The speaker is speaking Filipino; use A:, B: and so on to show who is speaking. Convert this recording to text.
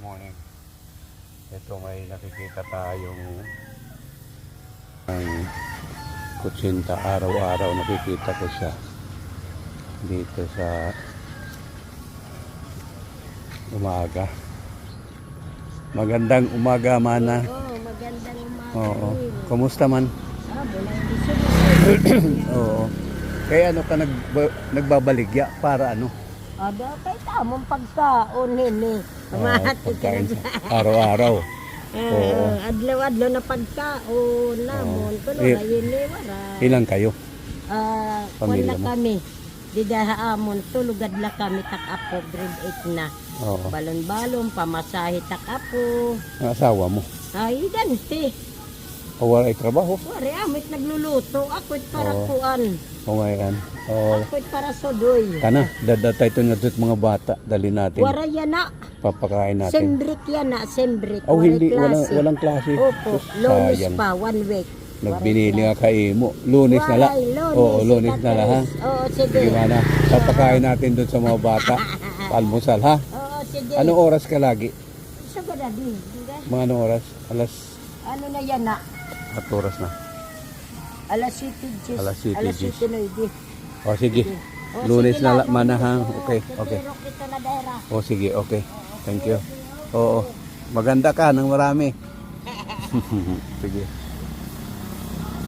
A: morning. Ito may nakikita tayong ang kutsinta araw-araw nakikita ko siya dito sa umaga. Magandang umaga, Mana.
B: Oo, magandang umaga.
A: Oo. Kumusta man? Oo. Kaya ano ka nagbabaligya para ano?
B: Ada kay tamong pagkaon nini. Mahati ka
A: Pagkain
B: na.
A: araw-araw. Oo.
B: Adlaw-adlaw na pagkaon namon kuno
A: Eh,
B: na yini wala.
A: Ilang kayo?
B: Wala
A: Pamilya mo?
B: kami. Didahaamon tulugad la kami tak-apo grade 8 na.
A: Oo.
B: Balon-balon pamasahe tak-apo.
A: Ang asawa mo?
B: Ay ganti.
A: O wala ay trabaho?
B: Wari amit nagluluto. Ako'y para
A: Oo.
B: kuan.
A: O ngayon. O
B: Ako'y para sodoy.
A: kana, dadatay ito na mga bata. Dali natin.
B: Wara yan na.
A: Papakain natin.
B: Sembrik yan na. Sembrik.
A: Oh,
B: Waray
A: hindi.
B: klase.
A: Walang klase.
B: Opo,
A: Sus,
B: lunes
A: sayang.
B: pa, 1 week.
A: Nagbinili nga kay mo. Lunes na lang. Oo, lunes na lang ha.
B: Oo, sige.
A: Sige mana. Papakain natin doon sa mga bata. Almusal ha.
B: Oo, sige.
A: Anong oras ka lagi?
B: Sa gadadi.
A: Mga anong oras?
B: Ano na yan na?
A: At oras na.
B: Alas 7.
A: Alas 7,
B: Alas
A: Jis.
B: 7 na hindi.
A: O sige.
B: Oh,
A: Lunes
B: sige
A: na
B: lang,
A: lang mana ha.
B: lunes.
A: Okay,
B: Oo,
A: okay.
B: pero kita na dahera.
A: O sige, okay. Thank you. Oo. Maganda ka ng marami. Sige.